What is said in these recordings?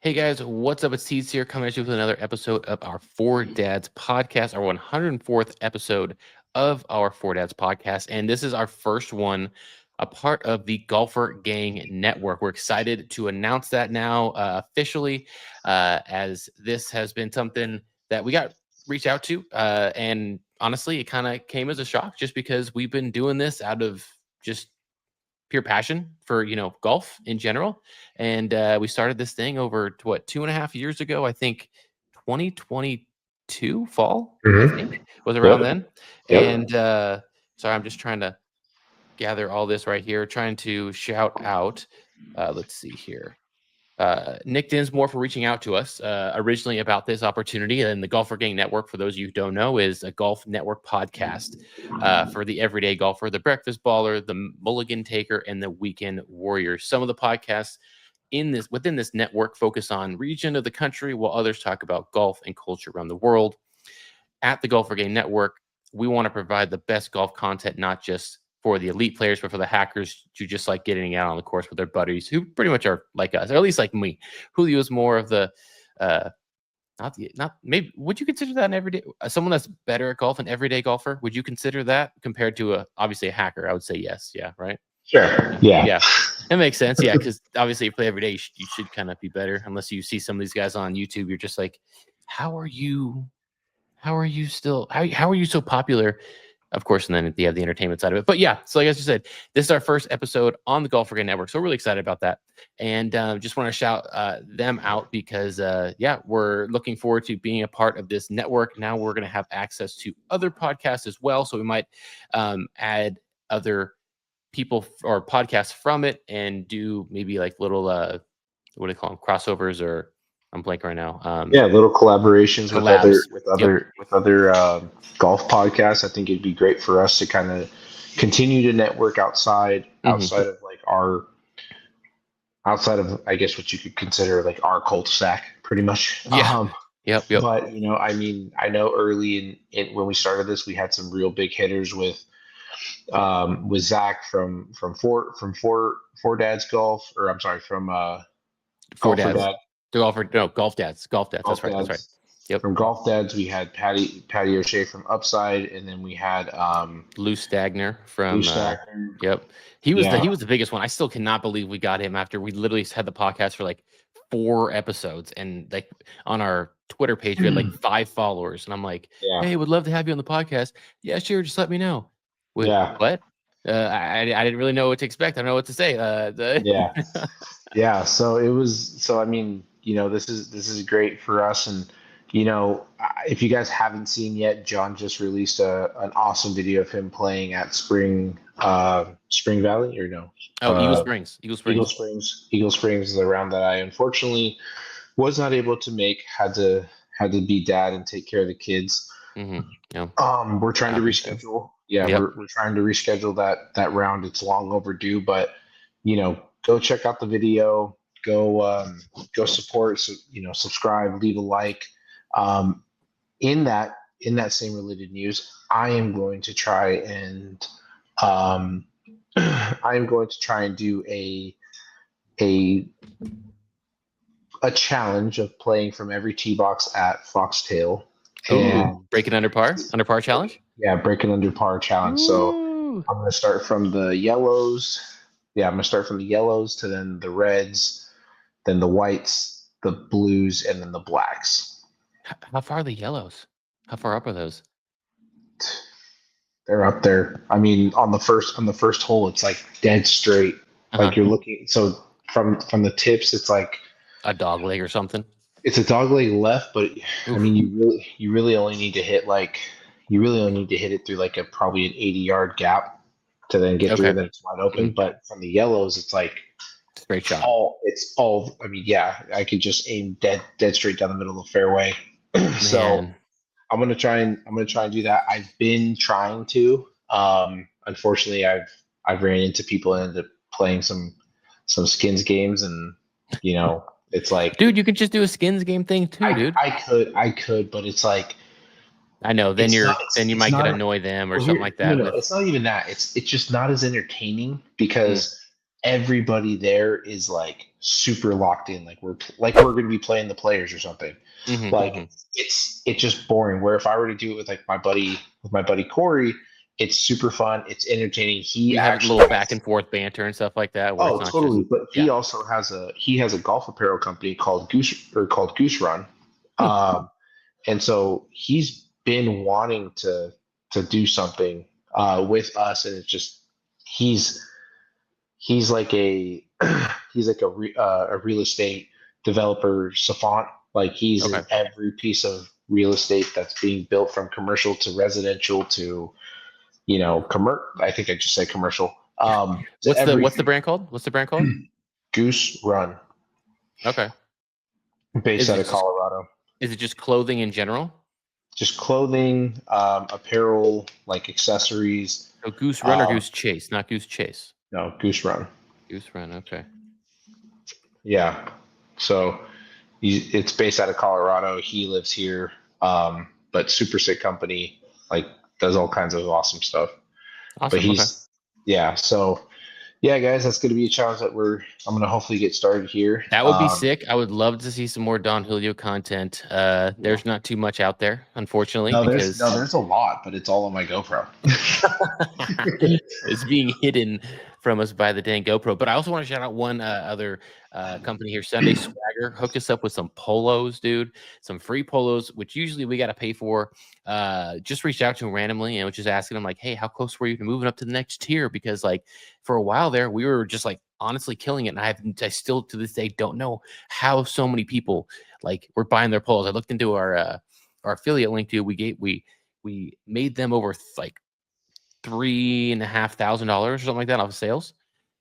Hey guys, what's up? It's Teeds here coming at you with another episode of our Fore Dads podcast, our 104th episode of our Fore Dads podcast. And this is our first one, a part of the Golfer Gang Network. We're excited to announce that now officially, as this has been something that we got reached out to. And honestly, it kind of came as a shock just because we've been doing this out of just pure passion for golf in general, and we started this thing over 2.5 years ago. I think 2022 fall, I Mm-hmm. think, was around Yep. then. Yep. And sorry, I'm just trying to gather all this right here, trying to shout out, let's see here, Nick Dinsmore for reaching out to us originally about this opportunity. And the Golfer Gang Network, for those of you who don't know, is a golf network podcast for the everyday golfer, the breakfast baller, the mulligan taker, and the weekend warrior. Some of the podcasts within this network focus on region of the country, while others talk about golf and culture around the world. At the Golfer Game Network, we want to provide the best golf content, not just for the elite players, but for the hackers who just like getting out on the course with their buddies, who pretty much are like us, or at least like me. Julio is more of the not maybe. Would you consider that an everyday someone that's better at golf, an everyday golfer? Would you consider that compared to obviously a hacker? I would say yes. Yeah, right. Sure. Yeah. Yeah, it makes sense. Yeah, because obviously you play every day, you should kind of be better. Unless you see some of these guys on YouTube, you're just like, how are you? How are you still? How are you so popular? Of course, and then you have the entertainment side of it. But yeah, so like I just said, this is our first episode on the Golfer Game Network, so we're really excited about that. And just want to shout them out because yeah, we're looking forward to being a part of this network. Now we're going to have access to other podcasts as well, so we might add other people or podcasts from it and do maybe like little what do they call them, crossovers, or I'm blank right now. Yeah. Little collaborations with Collabs. other with Yep. other with other golf podcasts. I think it'd be great for us to kind of continue to network outside of like our outside of, I guess, what you could consider like our cul-de-sac, pretty much. Yeah. Yep. But I mean, I know early in when we started this, we had some real big hitters with Zach from Four Dads Golf, or I'm sorry, from Four Golfer Dads. Dad Golf dads. Golf That's right. Dads. Yep. From Golf Dads, we had Patty O'Shea from Upside, and then we had Lou Stagner from. Lou Stagner. Yep. He was Yeah. the biggest one. I still cannot believe we got him after we literally had the podcast for like 4 episodes, and like on our Twitter page we had like 5 followers, and I'm like, Yeah. hey, would love to have you on the podcast. Yeah, sure. Just let me know. Yeah. What? I didn't really know what to expect. I don't know what to say. Yeah. Yeah. So it was. So I mean, this is great for us, and if you guys haven't seen yet, John just released an awesome video of him playing at Spring Valley, or no? Oh, Eagle Uh, Springs. Eagle Springs is a round that I unfortunately was not able to make. Had to be dad and take care of the kids. Mm-hmm. Yeah. We're trying to reschedule. Yeah, Yep. we're trying to reschedule that round. It's long overdue, but go check out the video. Go support. So subscribe, leave a like. In that same related news, I am going to try and do a challenge of playing from every tee box at Foxtail. And breaking under par challenge. Yeah, breaking under par challenge. So I'm going to start from the yellows. Yeah, I'm going to start from the yellows to then the reds, then the whites, the blues, and then the blacks. How far are the yellows? How far up are those? They're up there. I mean, on the first hole, it's like dead straight. Like you're looking. So from the tips, it's like a dog leg or something. It's a dog leg left, but I mean, you really only need to hit it through like probably an 80-yard gap to then get through. Then it's wide open. Mm-hmm. But from the yellows, it's like straight shot. It's all. I mean, yeah, I could just aim dead straight down the middle of the fairway. So I'm gonna try and do that. I've been trying to. Unfortunately, I've ran into people and ended up playing some skins games, and it's like, dude, you could just do a skins game thing too, dude. I could, but it's like, I know. Then you might get annoy them or something like that. No, it's not even that. It's just not as entertaining because everybody there is like super locked in, like we're going to be playing the players or something. Like it's just boring. Where if I were to do it with like my buddy Corey, it's super fun. It's entertaining. He We have a actually little back has, and forth banter and stuff like that, where it's oh, not just totally. But he yeah. also has a golf apparel company called Goose Run, Hmm. and so he's been wanting to do something with us, and it's just he's he's like a a real estate developer savant. Like he's Okay. in every piece of real estate that's being built, from commercial to residential to I think I just said commercial. To What's the everything. brand called? What's the brand called? Goose Run, Okay. based Is out it of just Colorado. is it just clothing in general? Just clothing, apparel, like accessories. So Goose Run or Um, Goose Chase? Not Goose Chase. no, Goose Run. Goose Run. Okay. Yeah. So it's based out of Colorado. He lives here, but super sick company. Like does all kinds of awesome stuff. But Awesome. Okay. he's yeah. So yeah, guys, that's going to be a challenge that I'm going to hopefully get started here. That would be sick. I would love to see some more Don Julio content. There's not too much out there, unfortunately, because there's a lot, but it's all on my GoPro. it's being hidden from us by the dang GoPro. But I also want to shout out one other company here, Sunday Swagger, hooked us up with some polos, dude. Some free polos, which usually we got to pay for. Just reached out to him randomly and was just asking him like, hey, how close were you to moving up to the next tier? Because like for a while there, we were just like honestly killing it. And I still to this day don't know how so many people like were buying their polos. I looked into our affiliate link, dude. We made them over like $3,500 or something like that off of sales.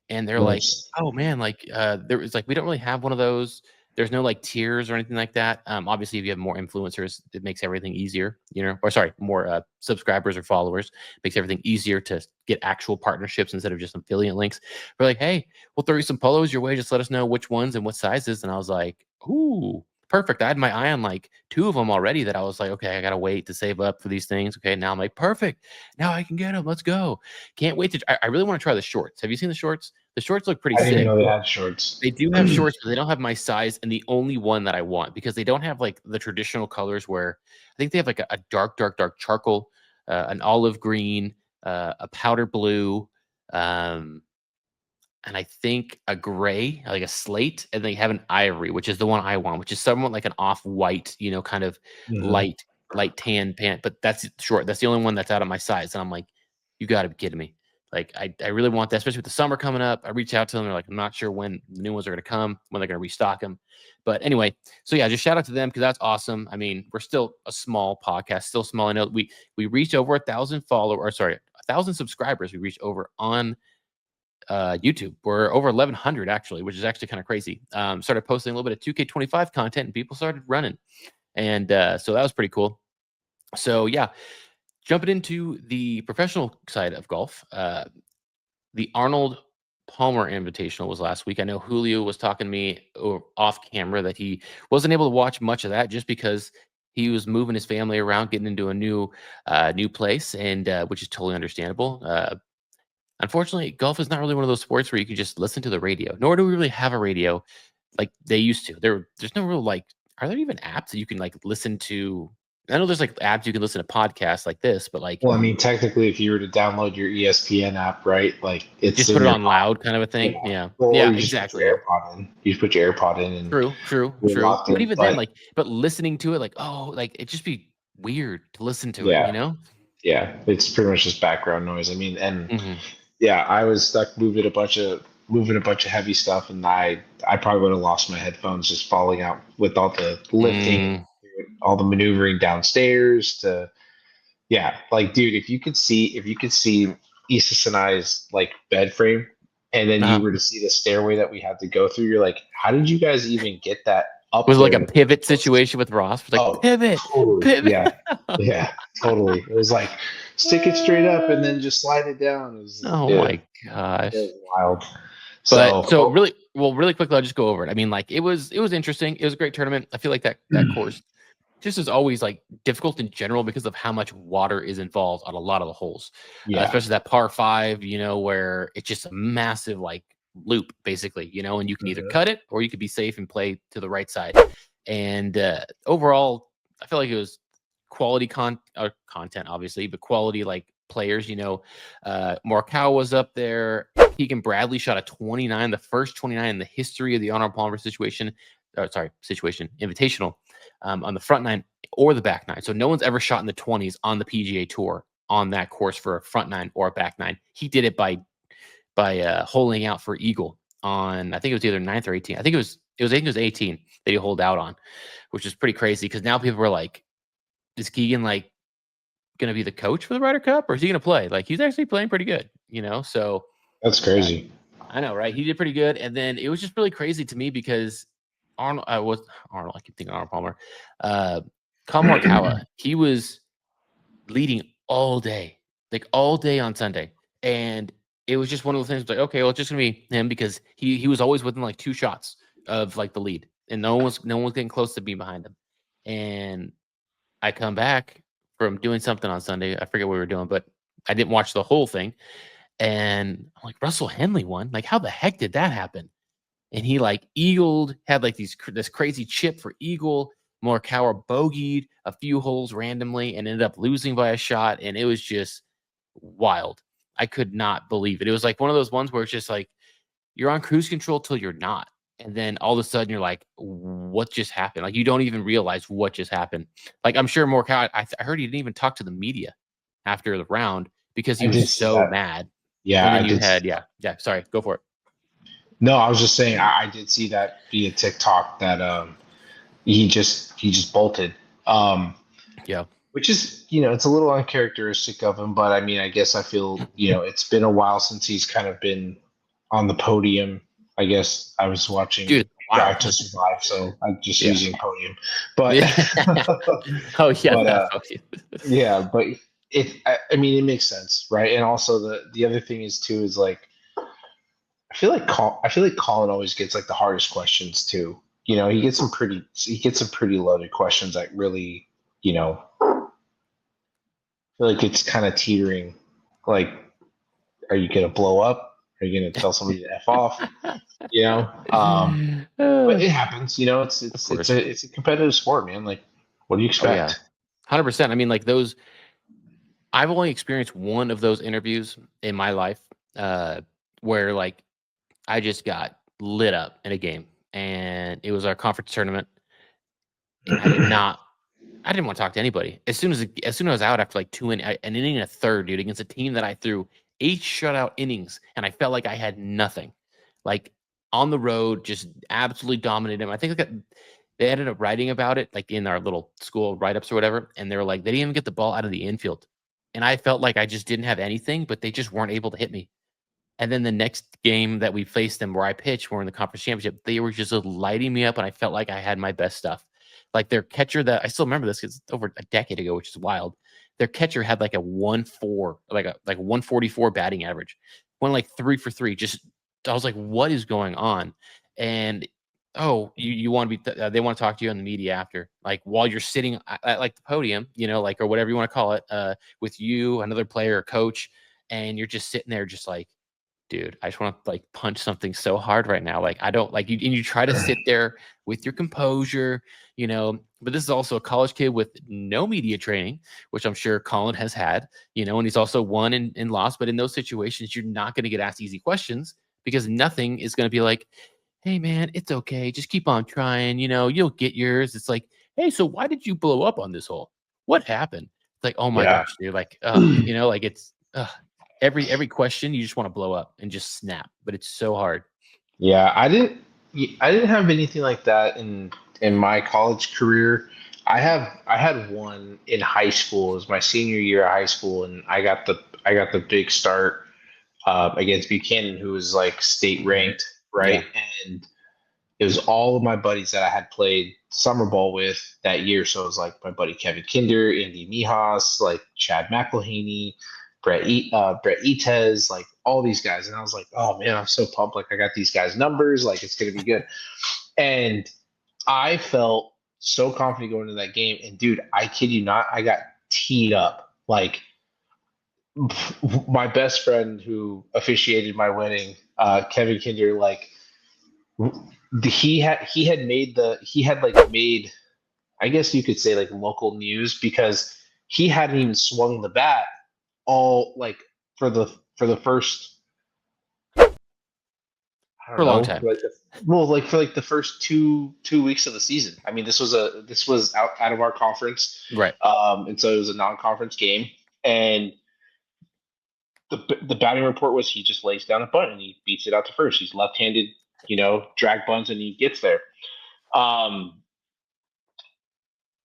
And they're like, Nice. oh man, like there was like we don't really have one of those. There's no like tiers or anything like that. Obviously, if you have more influencers, it makes everything easier, or sorry, more subscribers or followers makes everything easier to get actual partnerships instead of just affiliate links. We're like, hey, we'll throw you some polos your way. Just let us know which ones and what sizes. And I was like, ooh, perfect. I had my eye on like 2 of them already that I was like, okay, I gotta wait to save up for these things. Okay, now I'm like, perfect. Now I can get them. Let's go. Can't wait to. I really want to try the shorts. Have you seen the shorts? The shorts look pretty I didn't even sick. know they had shorts. They do have shorts, but they don't have my size and the only one that I want because they don't have like the traditional colors where I think they have like a dark, dark, dark charcoal, an olive green, a powder blue, um, and I think a gray, like a slate, and they have an ivory, which is the one I want, which is somewhat like an off-white, kind of Mhm. light tan pant. But that's short. That's the only one that's out of my size. And I'm like, you got to be kidding me. Like, I really want that, especially with the summer coming up. I reach out to them. They're like, I'm not sure when the new ones are going to come, when they're going to restock them. But anyway, so yeah, just shout out to them because that's awesome. I mean, we're still a small podcast, still small. I know we reached over 1,000 followers, sorry, 1,000 subscribers. We reached over on YouTube. We're over 1,100 actually, which is actually kind of crazy. Started posting a little bit of 2K25 content, and people started running, and so that was pretty cool. So yeah, jumping into the professional side of golf, the Arnold Palmer Invitational was last week. I know Julio was talking to me off camera that he wasn't able to watch much of that just because he was moving his family around, getting into a new place, and which is totally understandable. Unfortunately, golf is not really one of those sports where you can just listen to the radio, nor do we really have a radio like they used to. There's no real like, are there even apps that you can like listen to? I know there's like apps you can listen to podcasts like this, but like Well, I mean, technically, if you were to download your ESPN app, right, like it's just in put it your on pocket. loud kind of a Yeah. thing. Yeah. Well, or Yeah, you just put exactly. your AirPod in. You just put your AirPod in, and you're True. locked But in. even then, But like, but listening to it, like, oh, like it just be weird to listen to it, yeah, yeah, it's pretty much just background noise. I mean, and Mhm. yeah, I was stuck moving a bunch of heavy stuff, and I probably would have lost my headphones just falling out with all the lifting, Mm, all the maneuvering downstairs to yeah, like dude, if you could see Isis and I's like bed frame, and then you uh-huh. were to see the stairway that we had to go through, you're like, how did you guys even get that Was up it like there? a pivot situation with Ross? It was like Oh, totally. pivot. Yeah. Yeah, totally. It was like stick it straight up and then just slide it down. Oh Yeah, my gosh. it was wild. But So, so really quickly, I'll just go over it. I mean, like it was interesting. It was a great tournament. I feel like that course just is always like difficult in general because of how much water is involved on a lot of the holes, yeah. especially that par 5. Where it's just a massive like loop basically, and you can either Mhm. cut it or you could be safe and play to the right side. And overall, I feel like it was quality content, obviously, but quality like players. Markow was up there. Keegan Bradley shot a 29, the first 29 in the history of the Arnold Palmer situation invitational, on the front nine or the back nine. So no one's ever shot in the 20s on the PGA Tour on that course for a front nine or a back nine. He did it by holding out for eagle on, I think it was either 9th or 18. I think it was 18 that he holed out on, which is pretty crazy because now people were like, is Keegan like going to be the coach for the Ryder Cup, or is he going to play? Like, he's actually playing pretty good, So That's crazy. I know, right? He did pretty good, and then it was just really crazy to me because Arnold, I keep thinking Arnold Palmer, Colin Morikawa, he was leading all day, like all day on Sunday, and it was just one of those things like, okay, well, it's just gonna be him because he was always within like 2 shots of like the lead, and no one was getting close to being behind him. And I come back from doing something on Sunday. I forget what we were doing, but I didn't watch the whole thing. And I'm like, Russell Henley won. Like, how the heck did that happen? And he like eagled, had like this crazy chip for eagle. Morikawa bogeyed a few holes randomly and ended up losing by a shot, and it was just wild. I could not believe it. It was like one of those ones where it's just like you're on cruise control till you're not, and then all of a sudden you're like, "What just happened?" Like you don't even realize what just happened. Like I'm sure Morikawa, I heard he didn't even talk to the media after the round because he I was did see so that. mad. Yeah, And I then you did. had, yeah. Sorry, go for it. No, I was just saying I did see that via TikTok that he just bolted. Um, Yeah. which is, it's a little uncharacteristic of him, but I mean, I guess I feel, it's been a while since he's kind of been on the podium. I guess I was watching Dude, wow. Drive to Survive, so I'm just Yeah. using podium. But Yeah. Oh, yeah, but that fuck you. yeah, but I mean it makes sense, right? And also the other thing is too is like I feel like Colin always gets like the hardest questions too. He gets some pretty loaded questions that really, feel like it's kind of teetering. Like, are you gonna blow up? Are you gonna tell somebody to f off? You know, but Uh, it happens. It's of it's it's course. a competitive sport, man. Like, what do you Oh, yeah. expect? 100%. I mean, like those, I've only experienced one of those interviews in my life, uh, where like I just got lit up in a game, and it was our conference tournament, and I didn't want to talk to anybody. As soon as I was out after like an inning and a third, dude, against a team that I threw 8 shutout innings, and I felt like I had nothing. Like on the road, just absolutely dominated them. I think they ended up writing about it, like in our little school write ups or whatever, and they were like, they didn't even get the ball out of the infield, and I felt like I just didn't have anything, but they just weren't able to hit me. And then the next game that we faced them where I pitched, we're in the conference championship, they were just lighting me up, and I felt like I had my best stuff. Like their catcher, that I still remember this because it's over a decade ago, which is wild. Their catcher had like a 1-4, like 144 batting average. Went like 3 for 3. Just I was like, what is going on? And oh, you want to be they want to talk to you on the media after, like while you're sitting at like the podium, like or whatever you want to call it, with you, another player, or coach, and you're just sitting there, just like, dude, I just want to like punch something so hard right now. Like I don't like you, and you try to sit there with your composure, But this is also a college kid with no media training, which I'm sure Colin has had, and he's also won and lost. But in those situations, you're not going to get asked easy questions because nothing is going to be like, hey man, it's okay, just keep on trying, you'll get yours. It's like, hey, so why did you blow up on this hole? What happened? It's like, oh my Yeah, gosh, dude, like, like it's every question you just want to blow up and just snap, but it's so hard. yeah. I didn't have anything like that in my college career. I had one in high school. It was my senior year of high school, and I got the big start against Buchanan, who was like state ranked, right? Yeah. And it was all of my buddies that I had played summer ball with that year. So it was like my buddy Kevin Kinder, Andy Mijas, like Chad McElhaney, Brett Etez, like all these guys. And I was like, oh man, I'm so pumped. Like I got these guys' numbers, like it's gonna be good. And I felt so confident going into that game. And dude, I kid you not, I got teed up. Like my best friend who officiated my wedding, Kevin Kinder, like he had I guess you could say like local news because he hadn't even swung the bat all like for the first I For don't a long know time. like like for like the first two weeks of the season. I mean this was out of our conference, Right. and so it was a non-conference game, and the batting report was he just lays down a bunt and he beats it out to first. He's left-handed, drag bunts and he gets there. Um,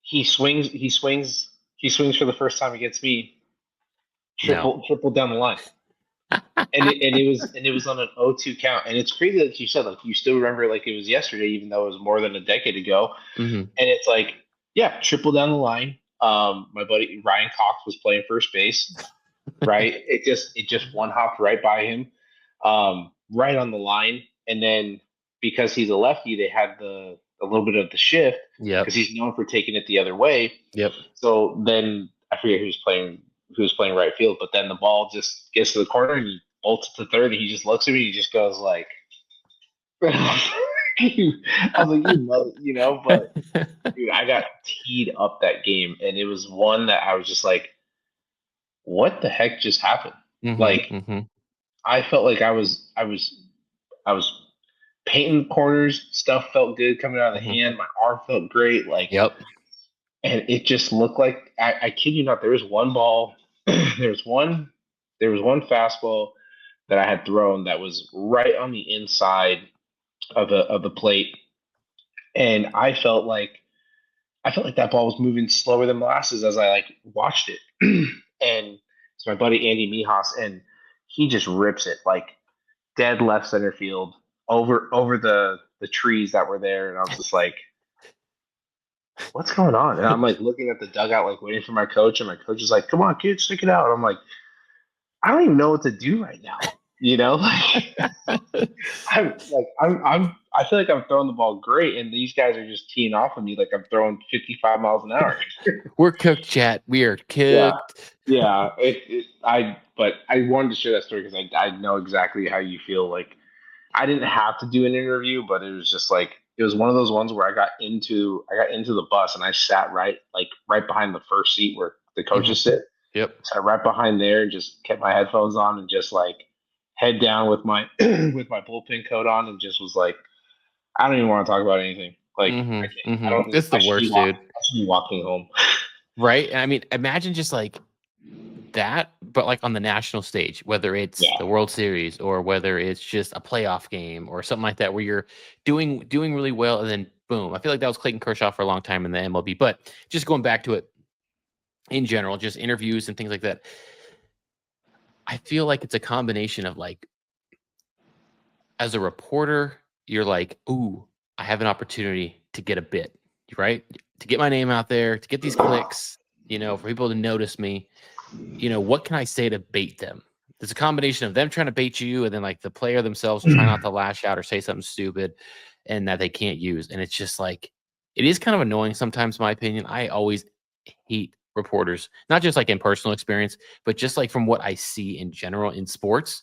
he swings for the first time against me, No. triple down the line. And it was on an 0-2 count. And it's crazy that you said like you still remember like it was yesterday, even though it was more than a decade ago. Mm-hmm. And it's like, yeah, triple down the line. My buddy Ryan Cox was playing first base, right? It just one hopped right by him, right on the line. And then because he's a lefty, they had a little bit of the shift Yep. because he's known for taking it the other way. Yep. So then I forget who's playing right field, but then the ball just gets to the corner and he bolts it to third and he just looks at me and he just goes like I was like, you mother, but dude, I got teed up that game and it was one that I was just like, what the heck just happened? Mm-hmm. Like Mm-hmm. I felt like I was painting corners, stuff felt good coming out of the Mm-hmm. hand, my arm felt great, like Yep. and it just looked like I kid you not, there was one ball, there was one there was one fastball that I had thrown that was right on the inside of the plate, and I felt like that ball was moving slower than molasses as I like watched it, and it's my buddy Andy Mijas, and he just rips it like dead left center field over the trees that were there, and I was just like, what's going on? And I'm like looking at the dugout, like waiting for my coach, and my coach is like, come on, kid, stick it out. And I'm like, I don't even know what to do right now. Like I feel like I'm throwing the ball great, and these guys are just teeing off of me like I'm throwing 55 miles an hour. We're cooked, chat. We are Yeah, cooked. yeah. But I wanted to share that story because I know exactly how you feel. Like I didn't have to do an interview, but it was just like it was one of those ones where I got into the bus and I sat right behind the first seat where the Mm-hmm. coaches sit. Yep. Sat right behind there and just kept my headphones on and just like head down with my with my bullpen coat on and just was like, I don't even want to talk about anything. Like I Mm-hmm. can't. I Mm-hmm. don't. It's I the should be worst, dude. I should be walking home. Right? And I mean, imagine just like that, but like on the national stage, whether it's Yeah. the World Series or whether it's just a playoff game or something like that, where you're doing really well, and then boom. I feel like that was Clayton Kershaw for a long time in the MLB. But just going back to it in general, just interviews and things like that. I feel like it's a combination of like, as a reporter, you're like, ooh, I have an opportunity to get a bit, right? To get my name out there, to get these clicks, for people to notice me. What can I say to bait them? There's a combination of them trying to bait you and then like the player themselves try not to lash out or say something stupid and that they can't use. And it's just like, it is kind of annoying sometimes, in my opinion. I always hate reporters, not just like in personal experience, but just like from what I see in general in sports.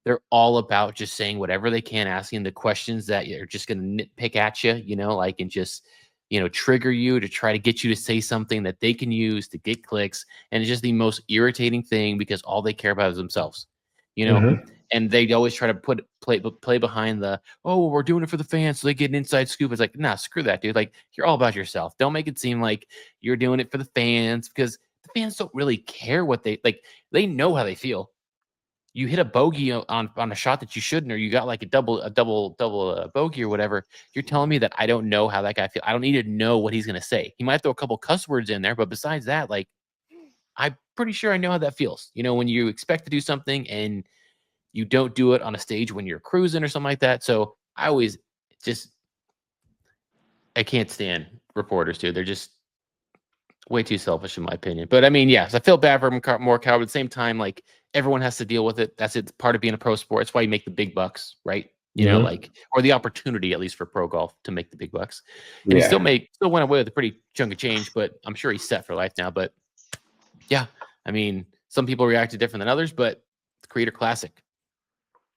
They're all about just saying whatever they can, asking the questions that are just going to nitpick at you, like, and just, trigger you to try to get you to say something that they can use to get clicks. And it's just the most irritating thing because all they care about is themselves, you know. Mm-hmm. And they always try to play behind the, oh, well, we're doing it for the fans so they get an inside scoop. It's like, nah, screw that, dude. Like, you're all about yourself. Don't make it seem like you're doing it for the fans, because the fans don't really care what they like. They know how they feel. You hit a bogey on a shot that you shouldn't, or you got like a double bogey or whatever. You're telling me that I don't know how that guy feels. I don't need to know what he's gonna say. He might throw a couple cuss words in there, but besides that, like, I'm pretty sure I know how that feels. When you expect to do something and you don't do it on a stage when you're cruising or something like that. So I always just I can't stand reporters, dude. They're just way too selfish, in my opinion. But I mean, yes, I feel bad for Morikawa. At the same time, like, everyone has to deal with it. That's it's part of being a pro sport. It's why you make the big bucks, right? Mm-hmm. Like, or the opportunity, at least for pro golf, to make the big bucks. And he Yeah. still went away with a pretty chunk of change, but I'm sure he's set for life now. But yeah, I mean, some people reacted different than others, but the Creator Classic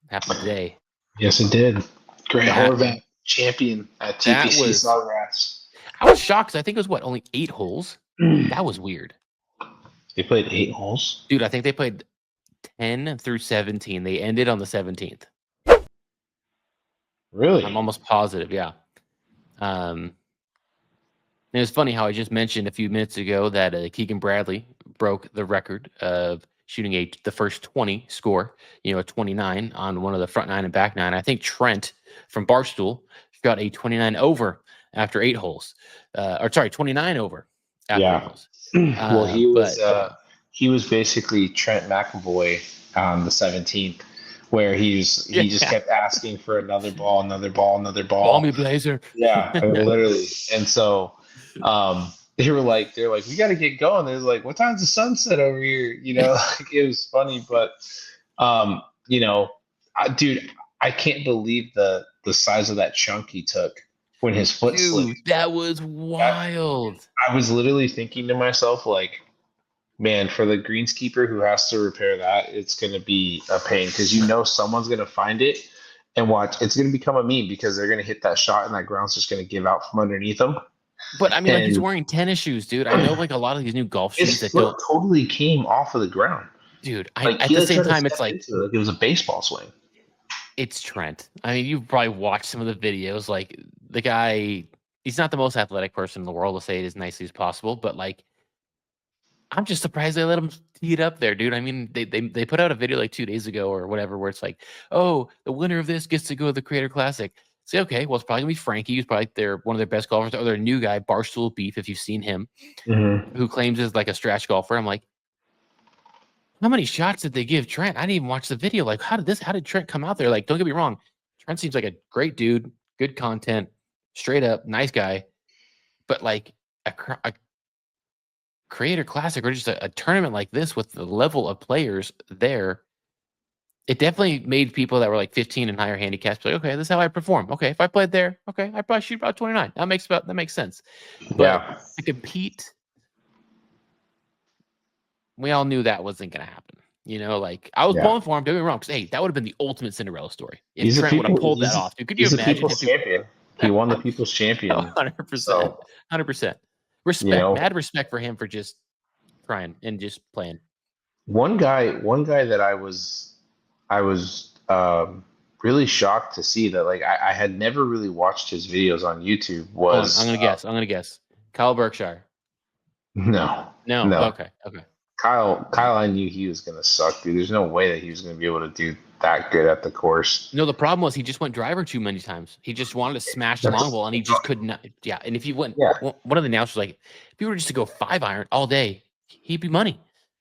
happened today. Yes, it did. Grant That Horvat, champion at that TPC was Sawgrass. I was shocked 'cause I think it was what, only 8 holes? That was weird. They played 8 holes. Dude, I think they played 10 through 17. They ended on the 17th. I'm Really? almost positive, yeah. Um, it was funny how I just mentioned a few minutes ago that Keegan Bradley broke the record of shooting the first 20 score, a 29 on one of the front 9 and back 9. I think Trent from Barstool shot a 29 over after 8 holes. Or sorry, 29 over after 8 Yeah. holes. Well, But he was basically Trent McAvoy on the 17th, where he just yeah, kept asking for another ball, another ball, another call ball. me Blazer. Yeah, I mean, literally. And so they were like, we got to get going. They're like, what time's the sunset over here? Like, it was funny, but um, you know, dude, I can't believe the size of that chunk he took when his foot Dude, slipped. that was That wild. I was literally thinking to myself, like, man, for the greenskeeper who has to repair that, it's going to be a pain because someone's going to find it and watch. It's going to become a meme because they're going to hit that shot and that ground's just going to give out from underneath them. But I mean, like he's And wearing tennis shoes, dude. I know like a lot of these new golf shoes his that foot don't, totally came off of the ground. dude. Like At he the like same tried to time, it's step like into it like it was a baseball swing. it's Trent. I mean, you've probably watched some of the videos. Like the guy, he's not the most athletic person in the world to say it as nicely as possible, but like I'm just surprised they let him tee it up there, dude. I mean, they put out a video like 2 days ago or whatever where it's like, oh, the winner of this gets to go to the Creator Classic. Say, okay, well, it's probably gonna be Frankie, who's probably one of their best golfers, or their new guy, Barstool Beef, if you've seen him, Mm-hmm. who claims is like a stretch golfer. I'm like, how many shots did they give Trent? I didn't even watch the video. Like, how did Trent come out there? Like, don't get me wrong, Trent seems like a great dude, good content, straight up, nice guy, but like a Creator Classic or just a tournament like this with the level of players there, it definitely made people that were like 15 and higher handicaps like, okay, this is how I perform. Okay, if I played there, okay, I probably shoot about 29. That makes sense. But Yeah. to compete, we all knew that wasn't gonna happen. Like I was Yeah. pulling for him. Don't get me wrong, because hey, that would have been the ultimate Cinderella story if He's a Trent would have people pulled that off. Dude, could you he's a imagine people's if it? champion. He won the people's champion. 100%, So, 100%. you Respect, know, mad respect for him for just trying and just playing. one guy that I was really shocked to see that like I had never really watched his videos on YouTube Hold on, I'm was gonna guess. I'm gonna guess. Kyle Berkshire. no, No. no. Okay. Okay. Kyle, I knew he was gonna suck, dude. There's no way that he was gonna be able to do that good at the course. No, the problem was he just went driver too many times. He just wanted to smash the long That's ball, and he just could not. Yeah, and if he went, yeah. one of the announcers was like, if he were just to go 5 iron all day, he'd be money.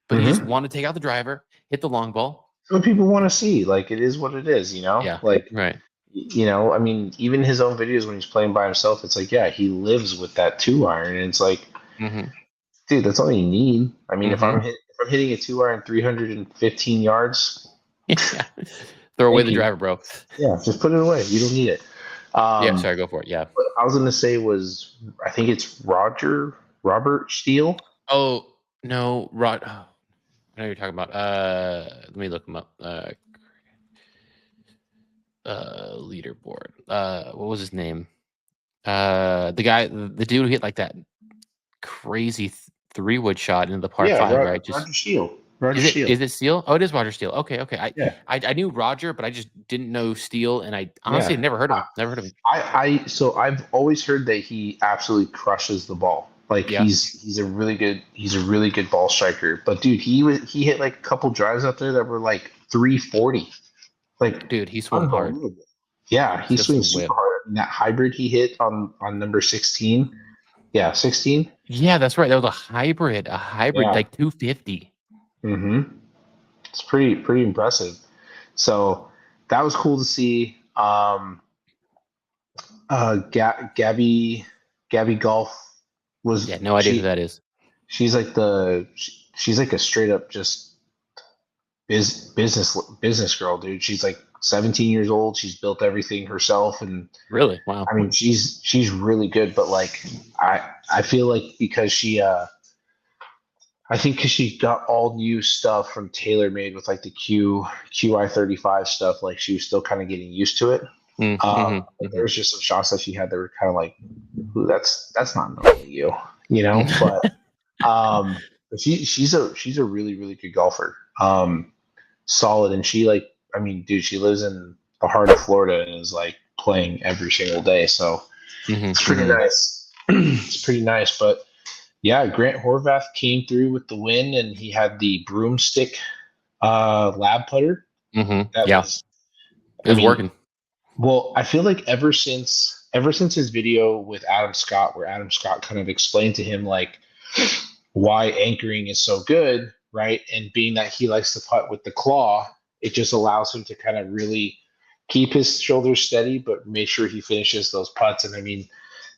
But he just Mm-hmm. wanted to take out the driver, hit the long ball. What people want to see, like it is what it is, Yeah. Like Right. I mean, even his own videos when he's playing by himself, it's like, yeah, he lives with that 2 iron, and it's like, Mm-hmm. dude, that's all you need. I mean, if Mm-hmm. I'm hitting a 2 iron 315 yards, Yeah. Throw away thank the you. driver, bro. Yeah, just put it away. You don't need it. Yeah. Um, Sorry. Go for it. Yeah. what I was gonna say was, I think it's Robert Steele. Oh no, Rod. Oh, I know you're talking about. Let me look him up. Leaderboard. What was his name? The guy, the dude who hit like that crazy 3-wood shot into the par Yeah, five, right? Just Roger Steele. Roger is it Steele. is it Steele? Oh, it is Roger Steele. Okay, okay. Yeah, I knew Roger, but I just didn't know Steele, and I honestly yeah. had never heard of him. Never heard of him. So I've always heard that he absolutely crushes the ball. Like Yeah, he's a really good ball striker. But dude, he hit like a couple drives out there that were like 340. Like dude, he swung hard. unbelievable. Yeah, he He's got some swings super whip. hard. And that hybrid he hit on number 16. Yeah, 16. Yeah, that's right. That was a hybrid Yeah. like 250. Mm-hmm. It's pretty impressive. So that was cool to see. Gabby Golf Yeah, was no idea who that is. she's like she's like a straight up just business girl, dude. She's like 17 years old. She's built everything herself, and Really? Wow. I mean she's really good. But like I feel like because she I think because she got all new stuff from TaylorMade with like the QI 35 stuff, like she was still kind of getting used to it. But there was just some shots that she had that were kind of like, "Ooh, that's not normally you know." But um, she's a really really good golfer. Solid, and she like, I mean, dude, she lives in the heart of Florida and is like playing every single day, so it's pretty nice. It's pretty nice, but yeah, Grant Horvath came through with the win, and he had the broomstick lab putter. That Yeah, was, it I was mean, working. well, I feel like ever since his video with Adam Scott, where Adam Scott kind of explained to him like why anchoring is so good, right? And being that he likes to putt with the claw, it just allows him to kind of really keep his shoulders steady, but make sure he finishes those putts. And I mean,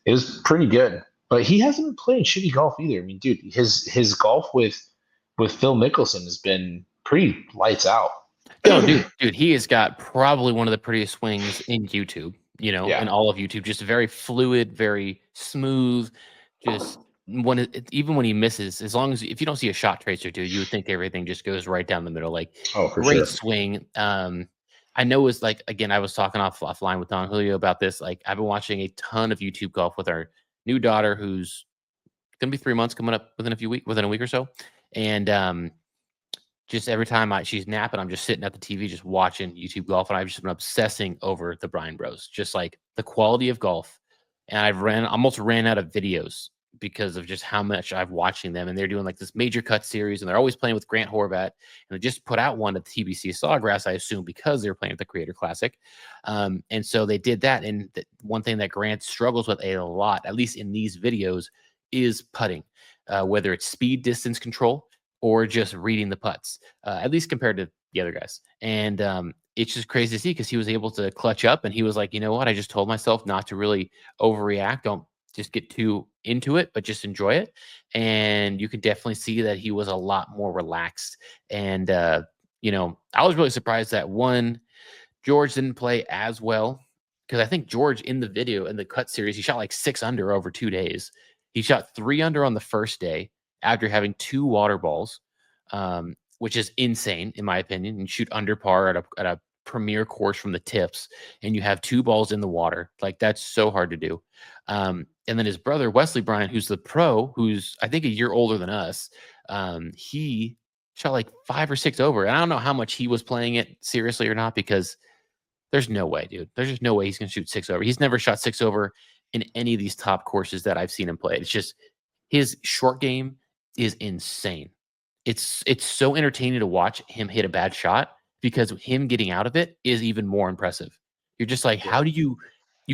it was pretty good. But he hasn't been playing shitty golf either. I mean, dude, his golf with Phil Mickelson has been pretty lights out. No, dude, he has got probably one of the prettiest swings in YouTube, Yeah. in all of YouTube. Just very fluid, very smooth. Just even when he misses, as long as if you don't see a shot tracer, dude, you would think everything just goes right down the middle. Like Oh, for great sure. swing. I know it's like again, I was talking offline with Don Julio about this. Like I've been watching a ton of YouTube golf with our new daughter, who's gonna be 3 months coming up within a week or so, and just every time she's napping, I'm just sitting at the TV, just watching YouTube golf, and I've just been obsessing over the Bryan Bros, just like the quality of golf. And almost ran out of videos because of just how much I've watching them. And they're doing like this major cut series, and they're always playing with Grant Horvat. And they just put out one at the TBC Sawgrass, I assume, because they're playing at the Creator Classic. And so they did that. And one thing that Grant struggles with a lot, at least in these videos, is putting, whether it's speed, distance control, or just reading the putts, at least compared to the other guys. And it's just crazy to see because he was able to clutch up, and he was like, you know what? I just told myself not to really overreact. Don't just get too into it, but just enjoy it. And you can definitely see that he was a lot more relaxed. And, I was really surprised that George didn't play as well, because I think George in the video in the cut series, he shot like 6 under over 2 days. He shot 3 under on the first day after having two water balls, which is insane in my opinion. And shoot under par at a premier course from the tips, and you have two balls in the water. Like that's so hard to do. And then his brother Wesley Bryant, who's the pro, who's I think a year older than us, he shot like 5 or 6 over. And I don't know how much he was playing it seriously or not, because there's no way, dude. There's just no way he's gonna shoot 6 over. He's never shot 6 over in any of these top courses that I've seen him play. It's just his short game is insane. It's so entertaining to watch him hit a bad shot, because him getting out of it is even more impressive. You're just like, Yeah. how do you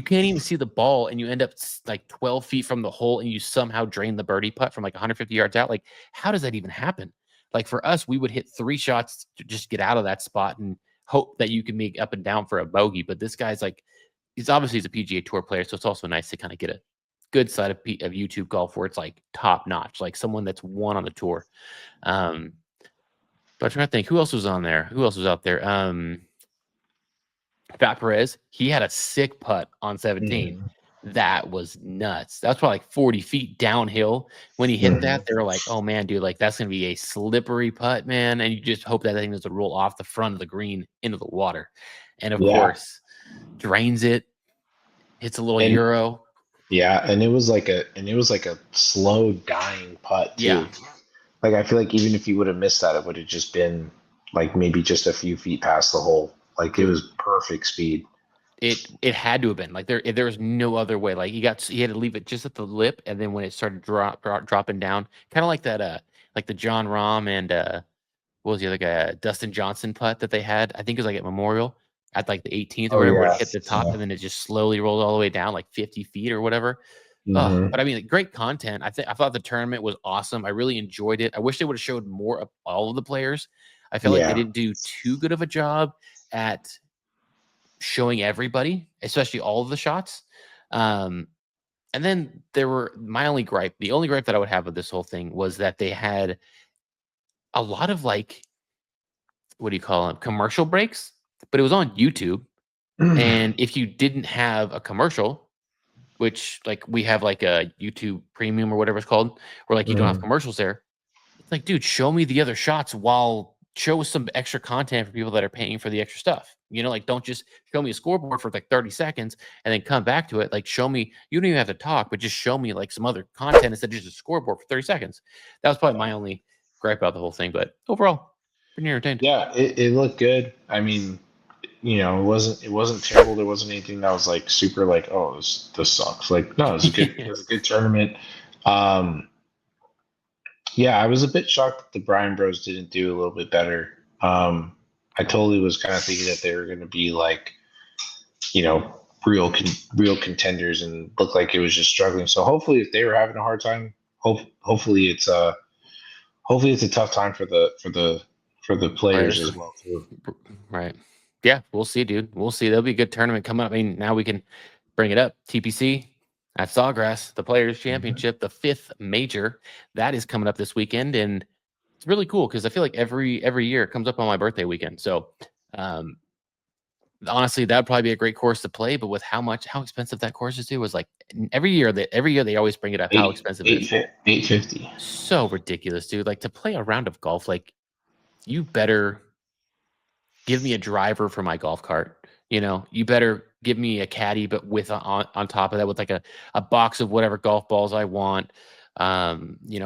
can't even see the ball, and you end up like 12 feet from the hole, and you somehow drain the birdie putt from like 150 yards out. Like, how does that even happen? Like for us, we would hit 3 shots to just get out of that spot and hope that you can make up and down for a bogey. But this guy's like, he's a PGA Tour player, so it's also nice to kind of get a good side of YouTube golf where it's like top notch, like someone that's won on the tour. But I'm trying to think who else was on there. Who else was out there? Fat Perez, he had a sick putt on 17. Mhm. That was nuts. That's probably like 40 feet downhill. When he hit that, they were like, oh man, dude, like that's gonna be a slippery putt, man. And you just hope that thing doesn't roll off the front of the green into the water. And of Yeah. course, drains it, hits a little And euro. yeah, and it was like a slow dying putt Yeah. too. Like I feel like even if he would have missed that, it would have just been like maybe just a few feet past the hole. Like it Dude, was perfect speed. it had to have been like there was no other way. Like he had to leave it just at the lip, and then when it started dropping down, kind of like that like the John Rahm and what was the other guy, Dustin Johnson putt that they had, I think it was like at Memorial at like the 18th or Oh whatever, where it yeah. hit the top Yeah. and then it just slowly rolled all the way down like 50 feet or whatever. Oh, Hmm. but I mean, great content. I thought the tournament was awesome. I really enjoyed it. I wish they would have showed more of all of the players. I felt like they Yeah. didn't do too good of a job at showing everybody, especially all of the shots. Um, and then my only gripe, the only gripe that I would have with this whole thing was that they had a lot of like, what do you call them? Commercial breaks, but it was on YouTube. And if you didn't have a commercial, which like we have like a YouTube premium or whatever it's called, where like you don't have Mhm. commercials there, It's like, dude, show me the other shots while show some extra content for people that are paying for the extra stuff. Like don't just show me a scoreboard for like 30 seconds and then come back to it. Like show me, you don't even have to talk, but just show me like some other content instead of just a scoreboard for 30 seconds. That was probably my only gripe about the whole thing, but overall, pretty entertained. Yeah, it looked good. I mean, it wasn't terrible. There wasn't anything that was like super like, oh, this sucks. Like, no, it was a good tournament. Um, yeah, I was a bit shocked that the Bryan Bros didn't do a little bit better. I totally was kind of thinking that they were going to be like, you know, real contenders, and looked like it was just struggling. So hopefully, if they were having a hard time, hopefully it's a tough time for the players as well too. Right. Yeah, we'll see, dude. We'll see. There'll be a good tournament coming up. I mean, now we can bring it up. TPC at Sawgrass, the Players Championship, the 5th major, that is coming up this weekend, and it's really cool because I feel like every year it comes up on my birthday weekend. So, honestly, that would probably be a great course to play. But with how expensive that course is, too, was like every year they always bring it up how expensive it is. 850. So ridiculous, dude. Like to play a round of golf, like you better give me a driver for my golf cart. You better give me a caddy, but with on top of that, with like a box of whatever golf balls I want,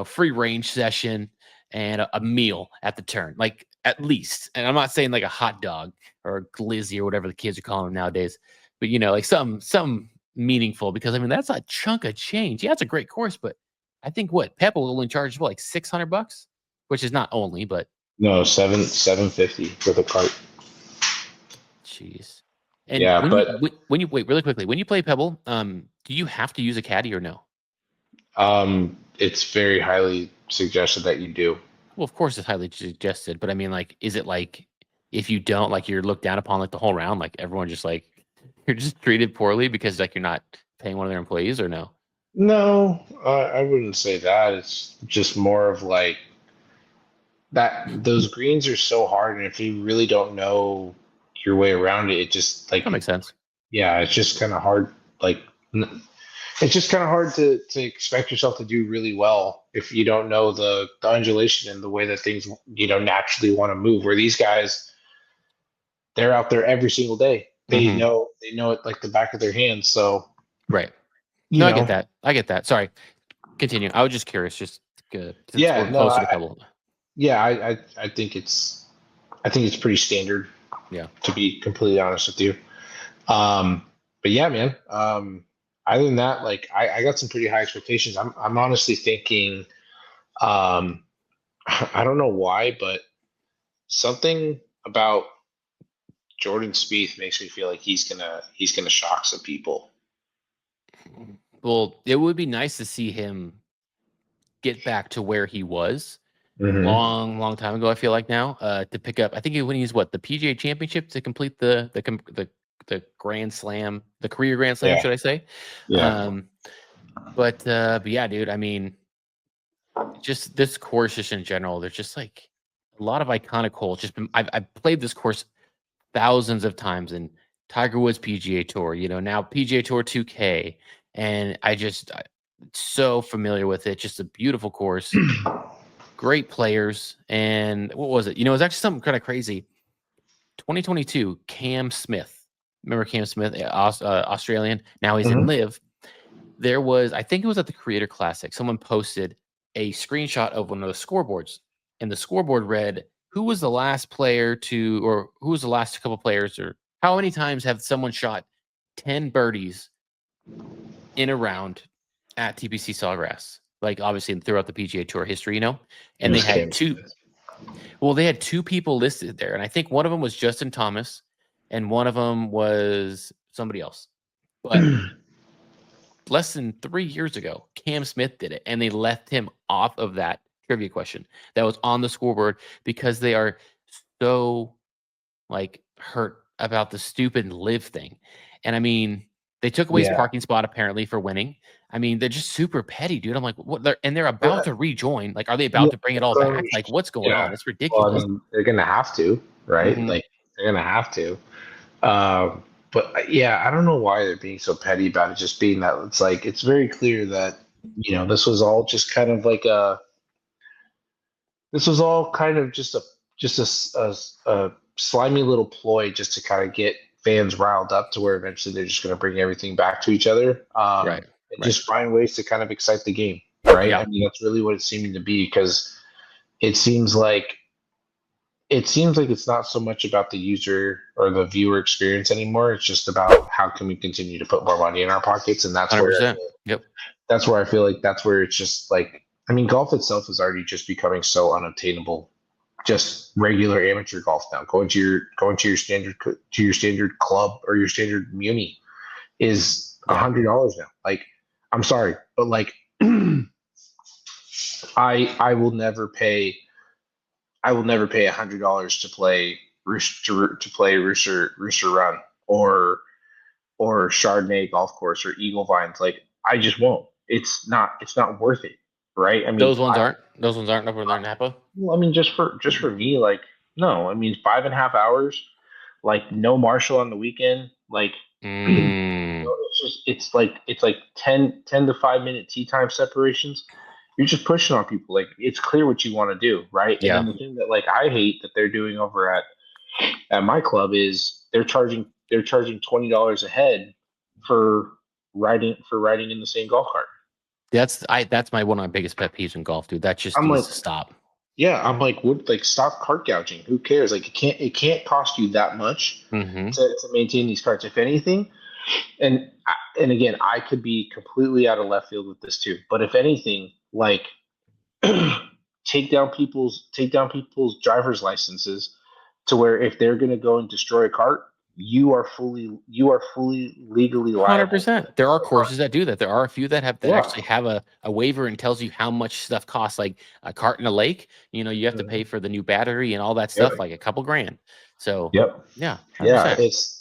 free range session and a meal at the turn, like at least. And I'm not saying like a hot dog or a glizzy or whatever the kids are calling them nowadays, but like some meaningful, because I mean, that's a chunk of change. Yeah, it's a great course, but I think Pebble only charges like $600, which is not only, but No, 750 with a cart. jeez. And Yeah, but when you wait really quickly, when you play Pebble, do you have to use a caddy or no? it's very highly suggested that you do. Well, of course it's highly suggested, but I mean, like, is it like if you don't, like, you're looked down upon like the whole round, like everyone just like you're just treated poorly because like you're not paying one of their employees, or no? No, I wouldn't say that. It's just more of like that. Those greens are so hard, and if you really don't know your way around it, it just like That makes sense. yeah, it's just kind of hard. Like it's just kind of hard to expect yourself to do really well if you don't know the undulation and the way that things naturally want to move. Where these guys, they're out there every single day. They know it like the back of their hands. So Right. you No, I know, get that. Sorry. Continue. I was just curious, just good. Since yeah, we're no, closer to Pebble. I think it's pretty standard. Yeah. To be completely honest with you. But yeah, man. Other than that, like I got some pretty high expectations. I'm honestly thinking, um, I don't know why, but something about Jordan Spieth makes me feel like he's gonna shock some people. Well, it would be nice to see him get back to where he was Mm-hmm. long time ago. I feel like now to pick up. I think when he's the PGA Championship to complete the Grand Slam, the career Grand Slam, Yeah, should I say? yeah, But yeah, dude. I mean, just this course, just in general, there's just like a lot of iconic holes. I've played this course thousands of times in Tiger Woods PGA Tour. Now PGA Tour 2K, and I'm so familiar with it. Just a beautiful course, great players, and what was it? It was actually something kind of crazy. 2022, Cam Smith. Remember Cam Smith, Australian. Now he's in hmm Live. I think it was at the Creator Classic. Someone posted a screenshot of one of the scoreboards, and the scoreboard read, "Who was the last player or who was the last couple players, or how many times have someone shot 10 birdies in a round at TPC Sawgrass?" Like obviously throughout the PGA Tour history, It and they was had Cam two. Smith. Well, they had two people listed there, and I think one of them was Justin Thomas, and one of them was somebody else. But less than 3 years ago, Cam Smith did it, and they left him off of that trivia question that was on the scoreboard because they are so like hurt about the stupid live thing. And I mean, they took away his Yeah, parking spot apparently for winning. I mean, they're just super petty, dude. I'm like, what? They're about but to rejoin. Like, are they yeah, about to bring it all back? Like, what's going yeah. on? It's Well, I ridiculous. mean, they're gonna have to, right? Hmm. Like they're gonna have to. But yeah, I don't know why they're being so petty about it. Just being that it's like it's very clear that this was all just kind of like this was all kind of a slimy little ploy just to kind of get fans riled up to where eventually they're just going to bring everything back to each other, Right. and Right. just find ways to kind of excite the game, right? Yeah. I mean, that's really what it's seeming to be because it seems like it's not so much about the user or the viewer experience anymore. It's just about how can we continue to put more money in our pockets, and 100%. Yep. I feel like that's where it's just like, I mean, golf itself is already just becoming so unobtainable. Just regular amateur golf now, going to your standard club or your standard muni is Yeah. $100 now. Like, I'm sorry, but like, I will never pay $100 to play Rooster Run or Chardonnay Golf Course or Eagle Vines. Like, I just won't. It's not worth it, right? I mean, Those ones aren't over there in Napa. well, I mean, just for me, like, no. I mean, 5.5 hours, like, no Marshall on the weekend, like, Mm, it's like 10 to 5 minute tea time separations. You're just pushing on people. Like, it's clear what you want to do, right? And yeah. then the thing that, like, I hate that they're doing over at my club is they're charging $20 a head for riding in the same golf cart. That's one of my biggest pet peeves in golf, dude. That just I'm needs like, to stop. yeah, I'm like, what? Like, stop cart gouging. Who cares? Like, it can't cost you that much Mm-hmm. to maintain these carts. If anything, and again, I could be completely out of left field with this too. But if anything, like, take down people's driver's licenses to where if they're going to go and destroy a cart, you are fully legally liable to 100%. There are destroy a cart. courses that do that. There are a few that Yeah. actually have a waiver and tells you how much stuff costs, like a cart in a lake. You have to pay Mhm. for the new battery and all that Yep. stuff, like a couple grand. So Yep. yeah, Yeah. 100%.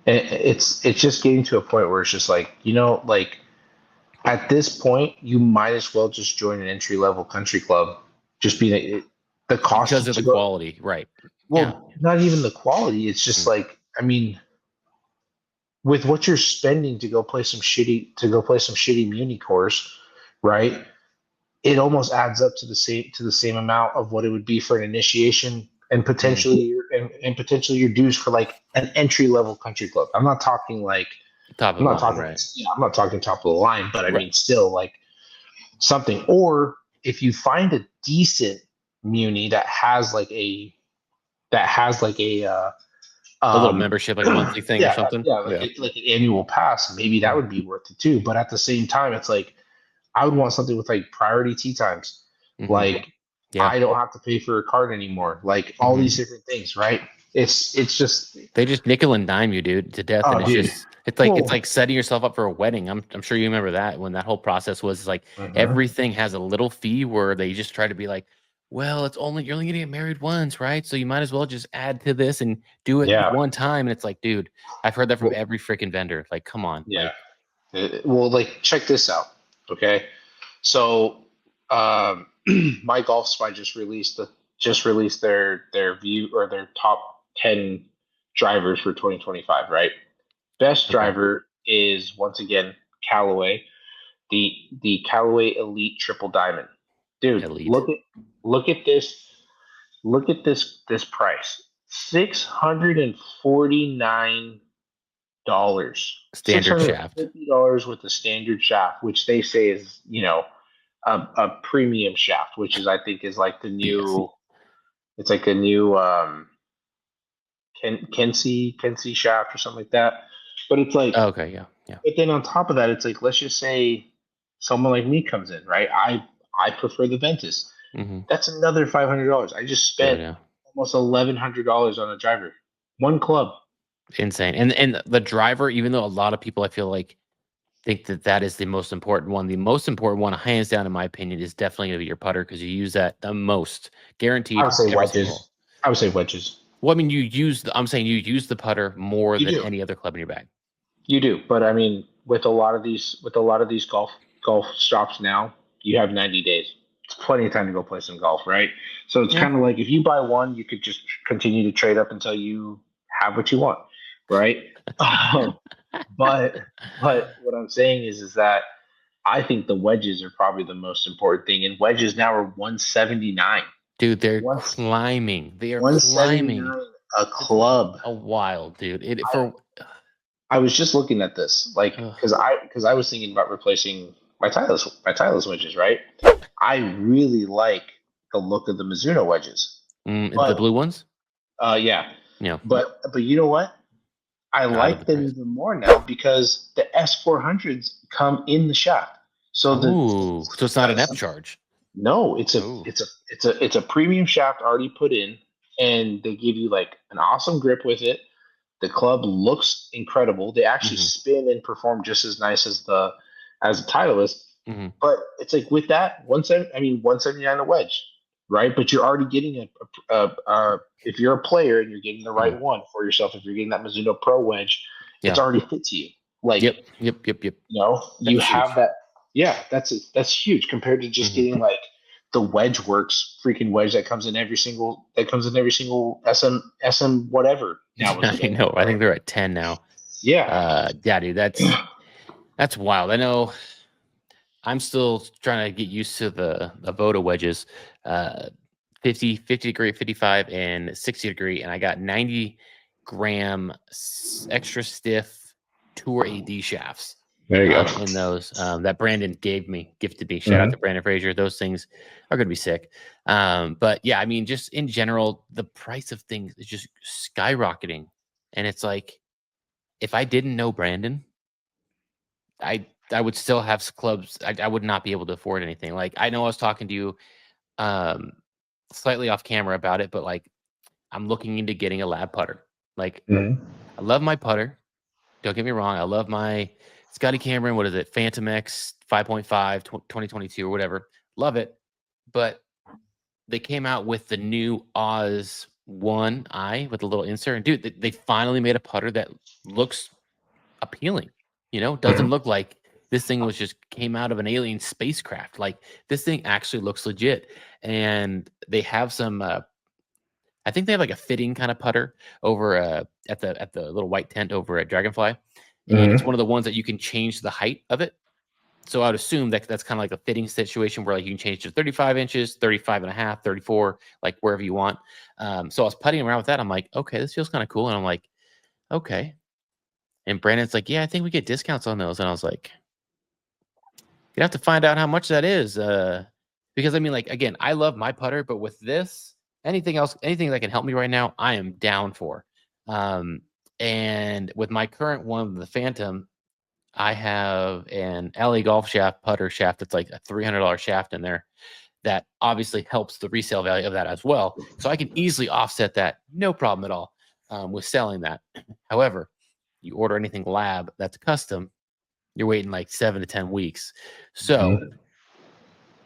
It's just getting to a point where it's just like, like, at this point, you might as well just join an entry level country club. Just be the Because cost of the to go. quality, right? Yeah. Well, not even the quality. It's just Mm. like, I mean, with what you're spending to go play some shitty muni course, right? It almost adds up to the same amount of what it would be for an initiation and Mm. potentially your dues for like an entry level country club. I'm not talking like Top of I'm the not line, talking right? yeah, I'm not talking top of the line, but I Right. mean still like something. Or if you find a decent muni that has like a A little um membership, like a monthly thing or yeah, something. yeah, like Yeah. like an annual pass, maybe that Mm. would be worth it too. But at the same time, it's like I would want something with like priority tea times. Mm-hmm. Like, Yeah. I don't have to pay for a card anymore. Like, all Mm-hmm. these different things, right? It's just, They just nickel and dime you, dude, to death, and oh, it's dude. just it's like Well, setting yourself up for a wedding. I'm sure you remember that when that whole process was like mhm. everything has a little fee where they just try to be like, well, you're only gonna get married once, right? So you might as well just add to this and do it Yeah. one time. And it's like, dude, I've heard that from Well, every freaking vendor. Like, come on, yeah. like, Well, like, check this out. Okay. So, my golf spy just released their view or their top 10 drivers for 2025. Right. Best okay, driver is once again Callaway, the Callaway Elite Triple Diamond. Dude, elite look at this price. $649. Six standard hundred and shaft. fifty dollars with the standard shaft, which they say is, a premium shaft, which is, I think, is like the Yes. new. It's like a new Kensi shaft or something like that. But it's like, Okay, yeah, yeah. but then on top of that, it's like, let's just say someone like me comes in, right? I prefer the Ventus. Mm-hmm. That's another $500. I just Dude, spent yeah. almost $1,100 on a driver, one club. Insane. And the driver, even though a lot of people I feel like think that is the most important one. The most important one, hands down, in my opinion, is definitely going to be your putter because you use that the most, I guaranteed would say every single hole. wedges. I would say wedges. Well, I mean, I'm saying you use the putter more You than do. any other club in your bag. You do, but I mean, with a lot of these golf shops now, you have 90 days. It's plenty of time to go play some golf, right? So it's Yeah. kind of like if you buy one, you could just continue to trade up until you have what you want, right? Um, but but what I'm saying is that I think the wedges are probably the most important thing, and wedges now are 179. Dude, they're climbing. They are 179 climbing. a club. A wild, dude. I was just looking at this, like, because I was thinking about replacing my Tyler's wedges, right? I really like the look of the Mizuno wedges, the but blue ones. yeah, Yeah. but you know what? I Out of like the them price. even more now because the S400s come in the shaft. So So it's not an F charge. no, it's a Oh. it's a premium shaft already put in, and they give you like an awesome grip with it. The club looks incredible. They actually spin and perform just as nice as the Titleist. Mm-hmm. But it's like with that 179 a wedge, right? But you're already getting if you're a player and you're getting the right one for yourself, if you're getting that Mizuno Pro wedge, it's already fit to you. Like Yep. you know, you That's have huge. that. Yeah, that's huge compared to just getting like the Wedge Works freaking wedge that comes in every single SM whatever now is I available. know. I think they're at 10 now. Yeah. Yeah, dude, that's wild. I know. I'm still trying to get used to the Voda wedges, 50 degree, 55, and 60 degree, and I got 90-gram extra stiff Tour AD shafts. There you go. In those that Brandon gifted me. Shout out to Brandon Frazier. Those things are going to be sick. But yeah, I mean, just in general, the price of things is just skyrocketing, and it's like if I didn't know Brandon, I would still have clubs. I would not be able to afford anything. Like I know I was talking to you slightly off camera about it, but like I'm looking into getting a lab putter. Like I love my putter. Don't get me wrong. I love my Scotty Cameron. What is it? Phantom X 5.5 2022 or whatever. Love it. But they came out with the new Oz 1i with a little insert. And dude, they finally made a putter that looks appealing. Doesn't look like this thing was just came out of an alien spacecraft. Like this thing actually looks legit. And they have some I think they have like a fitting kind of putter over at the little white tent over at Dragonfly. And it's one of the ones that you can change the height of it. So I would assume that that's kind of like a fitting situation where like you can change to 35 inches, 35 and a half, 34, like wherever you want. So I was putting around with that. I'm like, okay, this feels kind of cool. And I'm like, okay. And Brandon's like, yeah, I think we get discounts on those. And I was like, you have to find out how much that is. Because I mean, like, again, I love my putter, but with this, anything that can help me right now, I am down for. And with my current one, the Phantom, I have an LA Golf shaft putter shaft that's like a $300 shaft in there that obviously helps the resale value of that as well. So I can easily offset that, no problem at all, with selling that. However, you order anything lab that's custom, you're waiting like 7 to 10 weeks. So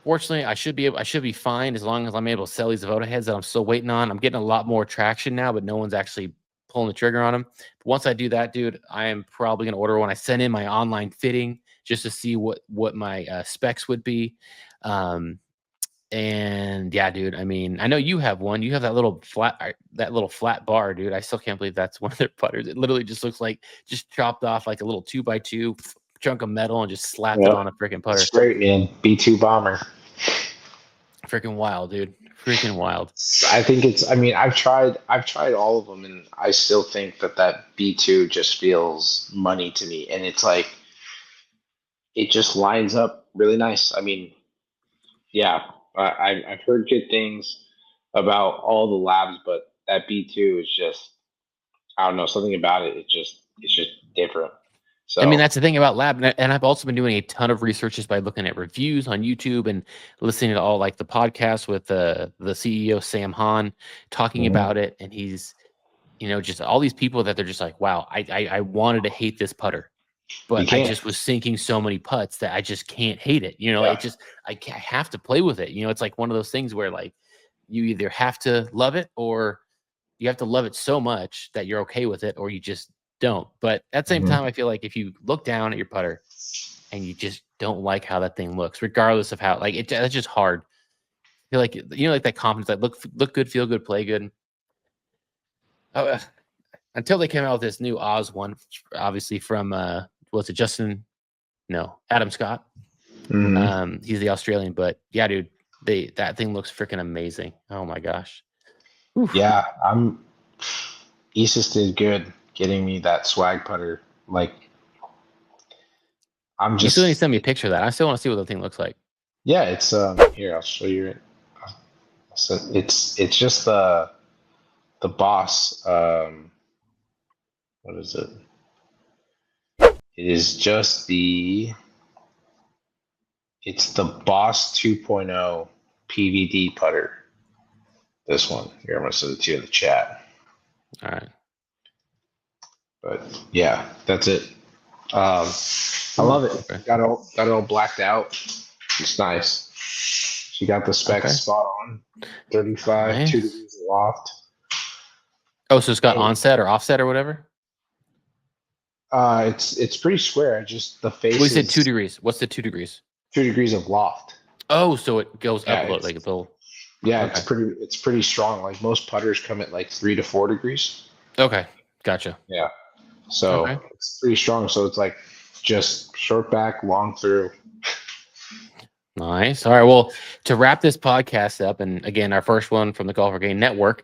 fortunately, I should be fine as long as I'm able to sell these Avoda heads that I'm still waiting on. I'm getting a lot more traction now, but no one's actually pulling the trigger on them. But once I do that, dude, I am probably gonna order one. I sent in my online fitting just to see what my specs would be. And yeah, dude, I mean, I know you have one. You have that little flat bar, dude. I still can't believe that's one of their putters. It literally just looks like just chopped off like a little 2x2 chunk of metal and just slapped it on a freaking putter. That's great, man. B2 bomber. Freaking wild, dude. Freaking wild. I think it's. I mean, I've tried all of them, and I still think that B2 just feels money to me, and it's like it just lines up really nice. I mean, yeah, I've heard good things about all the labs, but that B2 is just I don't know something about it. It's just different. So I mean, that's the thing about lab, and I've also been doing a ton of research just by looking at reviews on YouTube and listening to all like the podcasts with the CEO Sam Hahn talking about it, and he's just all these people that they're just like, wow, I wanted to hate this putter, but I just was sinking so many putts that I just can't hate it. It just I have to play with it. It's like one of those things where like you either have to love it or you have to love it so much that you're okay with it, or you just don't. But at the same time, I feel like if you look down at your putter and you just don't like how that thing looks, regardless of how that's just hard. I feel like like that confidence, that look good, feel good, play good. Until they came out with this new Oz one, obviously from what's it, Justin? No, Adam Scott. He's the Australian, but yeah, dude, that thing looks freaking amazing. Oh my gosh. Yeah, Isis did good getting me that swag putter. Like, You still need to send me a picture of that. I still want to see what the thing looks like. Yeah, it's here, I'll show you it. So it's just the Boss. What is it? It is just it's the Boss 2.0 PVD putter. This one here, I'm gonna send it to you in the chat. All right. But yeah, that's it. I love it. Okay. Got it all blacked out. It's nice. She got the specs spot on. 35, nice. 2 degrees of loft. Oh, so it's got onset or offset or whatever? It's pretty square. Just the face. We said 2 degrees. What's the 2 degrees? 2 degrees of loft. Oh, so it goes up a little, like a little. Yeah, okay. It's pretty strong. Like most putters come at like 3 to 4 degrees. Okay, gotcha. Yeah, so it's pretty strong. So it's like just short back, long through. Nice. All right. Well, to wrap this podcast up, and again, our first one from the Golfer Game Network,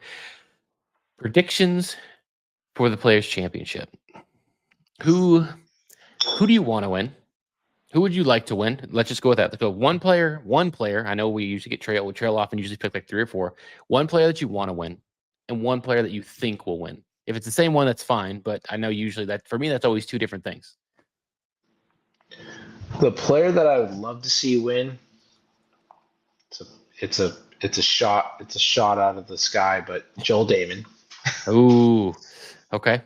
predictions for the Players Championship. Who do you want to win? Who would you like to win? Let's just go with that. Let's go one player. I know we usually trail off and usually pick like 3 or 4. One player that you want to win, and one player that you think will win. If it's the same one, that's fine. But I know usually that for me, that's always 2 different things. The player that I would love to see win. It's a shot out of the sky, but Joel Damon. Ooh, okay.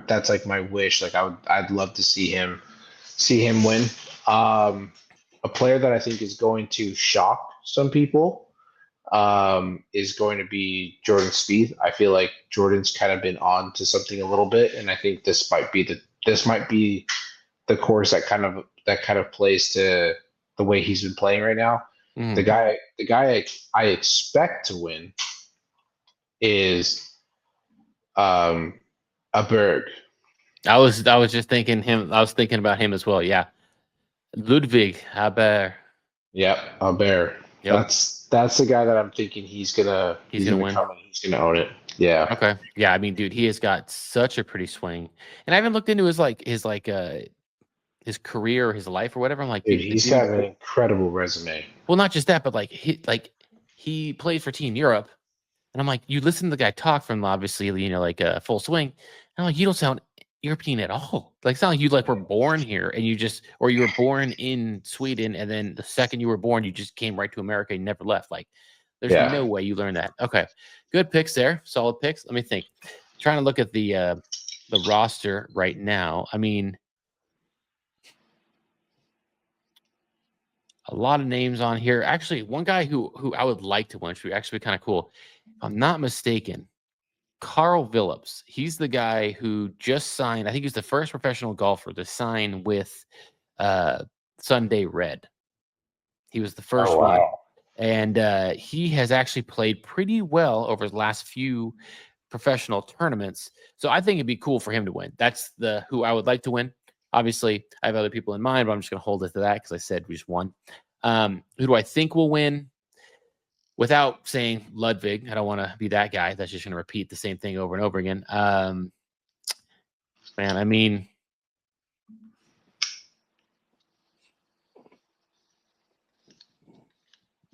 That's like my wish. Like I'd love to see him win. A player that I think is going to shock some people is going to be Jordan Spieth. I feel like Jordan's kind of been on to something a little bit, and I think this might be the course that kind of plays to the way he's been playing right now. Mm. The guy I expect to win is a Berg. I was just thinking him. I was thinking about him as well. Yeah, Ludwig Haber. Yep, Haber. Yep. That's the guy that I'm thinking he's gonna win. He's gonna own it. Yeah. Okay. Yeah. I mean, dude, he has got such a pretty swing, and I haven't looked into his career, his life, or whatever. I'm like, dude, he's got an incredible resume. Well, not just that, but he played for Team Europe, and I'm like, you listen to the guy talk from obviously, like a full swing. And I'm like, you don't sound European at all. Like, it's not like you were born here and you were born in Sweden, and then the second you were born, you just came right to America and never left. Like, there's no way you learned that. Okay, good picks there, solid picks. Let me think. Trying to look at the roster right now. I mean, a lot of names on here. Actually, one guy who I would like to win, which would actually be kind of cool. If I'm not mistaken, Carl Phillips. He's the guy who just signed. I think he's the first professional golfer to sign with Sunday Red. He was the first one. And he has actually played pretty well over his last few professional tournaments. So I think it'd be cool for him to win. That's who I would like to win. Obviously, I have other people in mind, but I'm just going to hold it to that because I said we just won. Who do I think will win? Without saying Ludwig, I don't want to be that guy that's just going to repeat the same thing over and over again. Man, I mean,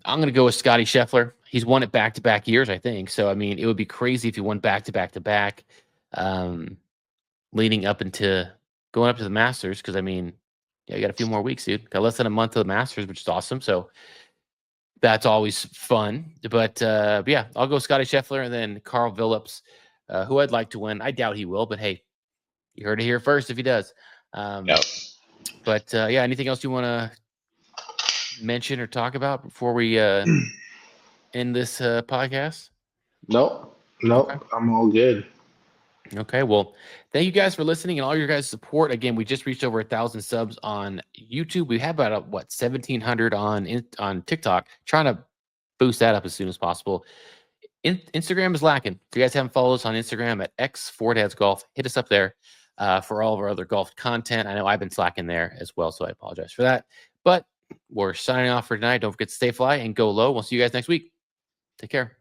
I'm going to go with Scotty Scheffler. He's won it back-to-back years, I think. So, I mean, it would be crazy if he won back-to-back-to-back, leading up into going up to the Masters. Because, I mean, you got a few more weeks, dude. Got less than a month to the Masters, which is awesome. So, that's always fun. But yeah, I'll go Scotty Scheffler and then Carl Phillips, who I'd like to win. I doubt he will, but hey, you heard it here first if he does. Yep. But yeah, anything else you want to mention or talk about before we end this podcast? Nope. Okay. I'm all good. Okay, well, thank you guys for listening and all your guys' support. Again, we just reached over 1,000 subs on YouTube. We have about 1,700 on TikTok. Trying to boost that up as soon as possible. Instagram is lacking. If you guys haven't followed us on Instagram at x4dadsgolf, hit us up there for all of our other golf content. I know I've been slacking there as well, so I apologize for that. But we're signing off for tonight. Don't forget to stay fly and go low. We'll see you guys next week. Take care.